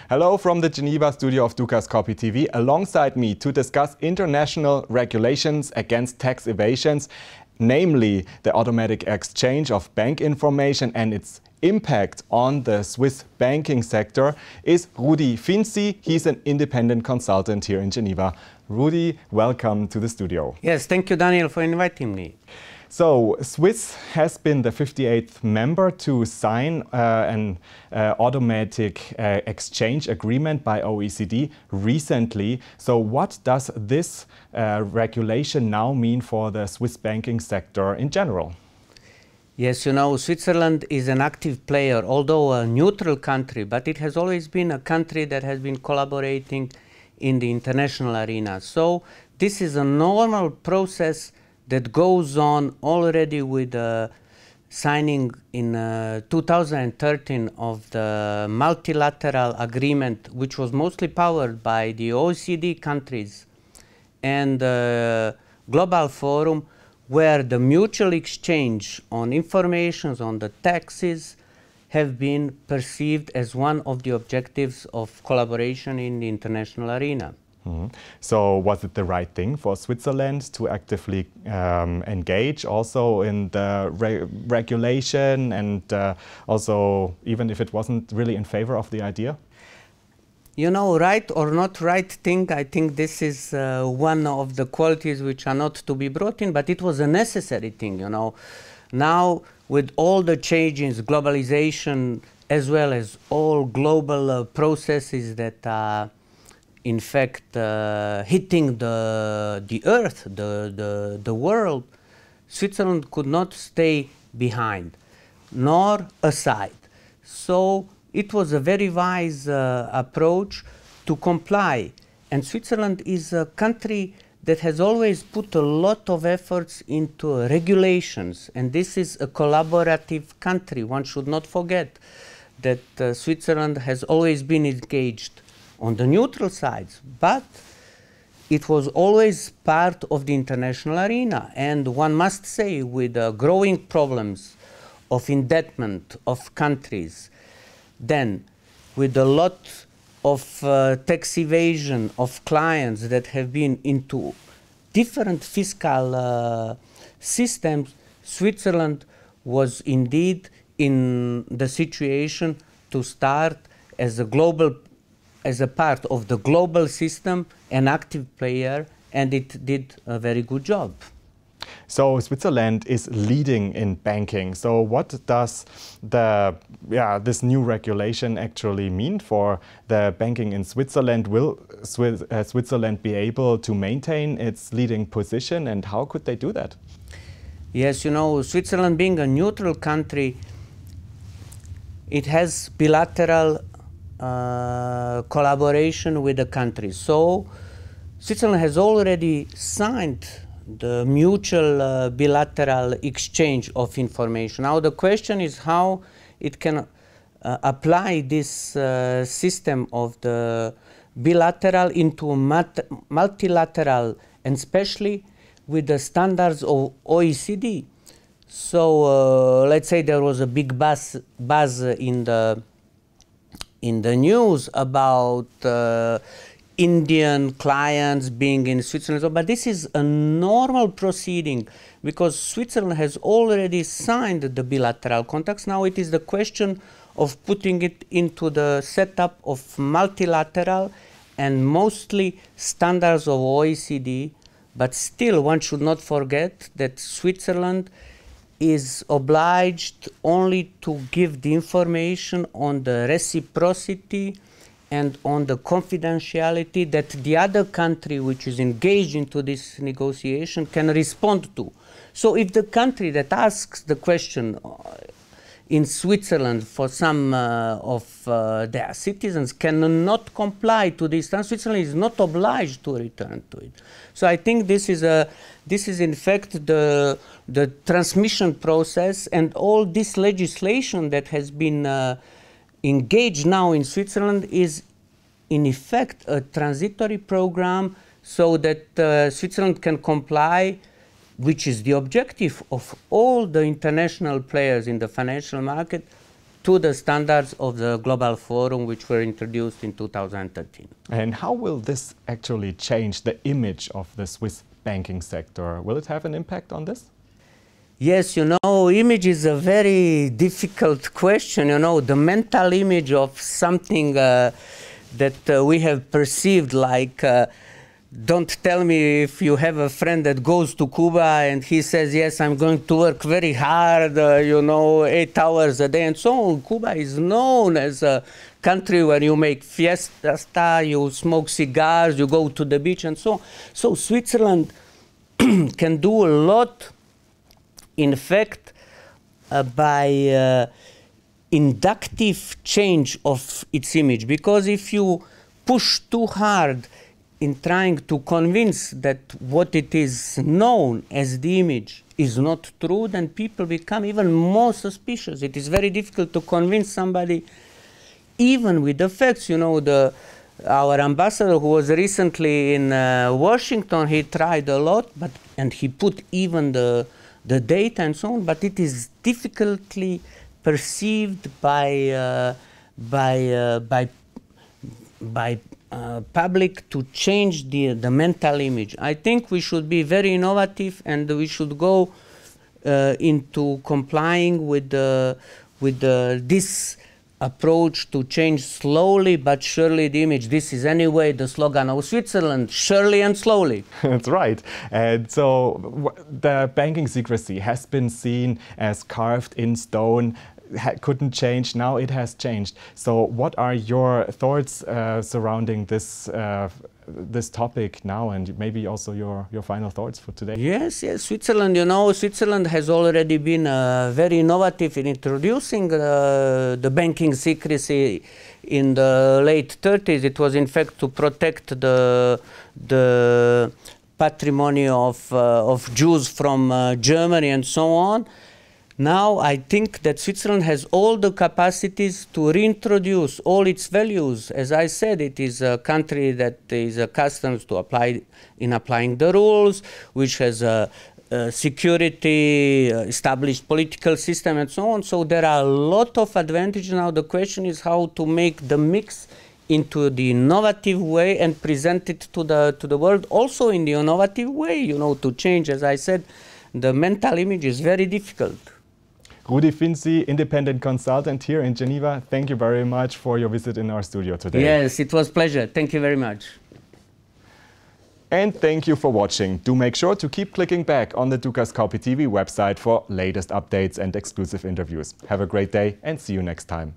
Hello from the Geneva studio of Dukas Copy TV. Alongside me to discuss international regulations against tax evasions, namely the automatic exchange of bank information and its impact on the Swiss banking sector, is Rudi Finci. He's an independent consultant here in Geneva. Rudi, welcome to the studio. Yes, thank you, Daniel, for inviting me. So, Swiss has been the 58th member to sign an automatic exchange agreement by OECD recently. So, what does this regulation now mean for the Swiss banking sector in general? Yes, you know, Switzerland is an active player, although a neutral country, but it has always been a country that has been collaborating in the international arena. So, this is a normal process that goes on already with the signing in 2013 of the multilateral agreement, which was mostly powered by the OECD countries and the Global Forum, where the mutual exchange on information on the taxes have been perceived as one of the objectives of collaboration in the international arena. So was it the right thing for Switzerland to actively engage also in the regulation and also even if it wasn't really in favor of the idea? You know, right or not right thing, I think this is one of the qualities which are not to be brought in, but it was a necessary thing, you know. Now, with all the changes, globalization, as well as all global processes that are in fact hitting the earth, the world, Switzerland could not stay behind nor aside. So it was a very wise approach to comply. And Switzerland is a country that has always put a lot of efforts into regulations. And this is a collaborative country. One should not forget that Switzerland has always been engaged on the neutral sides, but it was always part of the international arena. And one must say, with growing problems of indebtedness of countries, then with a lot of tax evasion of clients that have been into different fiscal systems, Switzerland was indeed in the situation to start as a part of the global system, an active player, and it did a very good job. So Switzerland is leading in banking. So what does this new regulation actually mean for the banking in Switzerland? Will Switzerland be able to maintain its leading position, and how could they do that? Yes, you know, Switzerland being a neutral country, it has bilateral collaboration with the countries. So Switzerland has already signed the mutual bilateral exchange of information. Now the question is how it can apply this system of the bilateral into multilateral, and especially with the standards of OECD. So let's say there was a big buzz in the news about Indian clients being in Switzerland, but this is a normal proceeding because Switzerland has already signed the bilateral contacts. Now it is the question of putting it into the setup of multilateral and mostly standards of OECD, but still one should not forget that Switzerland is obliged only to give the information on the reciprocity and on the confidentiality that the other country which is engaged into this negotiation can respond to. So if the country that asks the question in Switzerland for some of their citizens cannot comply to this, then Switzerland is not obliged to return to it. So I think this is in fact the transmission process, and all this legislation that has been engaged now in Switzerland is in effect a transitory program so that Switzerland can comply, which is the objective of all the international players in the financial market, to the standards of the Global Forum, which were introduced in 2013. And how will this actually change the image of the Swiss banking sector? Will it have an impact on this? Yes, you know, image is a very difficult question. You know, the mental image of something that we have perceived, like, don't tell me if you have a friend that goes to Cuba and he says, yes, I'm going to work very hard, you know, 8 hours a day and so on. Cuba is known as a country where you make fiesta, you smoke cigars, you go to the beach and so on. So Switzerland can do a lot, in fact, by inductive change of its image. Because if you push too hard in trying to convince that what it is known as the image is not true, then people become even more suspicious. It is very difficult to convince somebody, even with the facts. You know, our ambassador who was recently in Washington, he tried a lot, and he put even the data and so on, but it is difficultly perceived by public to change the mental image. I think we should be very innovative, and we should go into complying with this approach to change slowly but surely the image. This is anyway the slogan of Switzerland, surely and slowly. That's right. And so the banking secrecy has been seen as carved in stone, couldn't change. Now it has changed. So what are your thoughts surrounding this this topic now, and maybe also your final thoughts for today? Yes, Switzerland, you know, Switzerland has already been very innovative in introducing the banking secrecy in the late 30s. It was in fact to protect the patrimony of Jews from Germany and so on. Now I think that Switzerland has all the capacities to reintroduce all its values. As I said, it is a country that is accustomed to applying the rules, which has a security, established political system and so on. So there are a lot of advantages. Now the question is how to make the mix into the innovative way and present it to the world also in the innovative way. You know, to change, as I said, the mental image is very difficult. Rudi Finci, independent consultant here in Geneva, thank you very much for your visit in our studio today. Yes, it was a pleasure. Thank you very much. And thank you for watching. Do make sure to keep clicking back on the Dukas Copy TV website for latest updates and exclusive interviews. Have a great day and see you next time.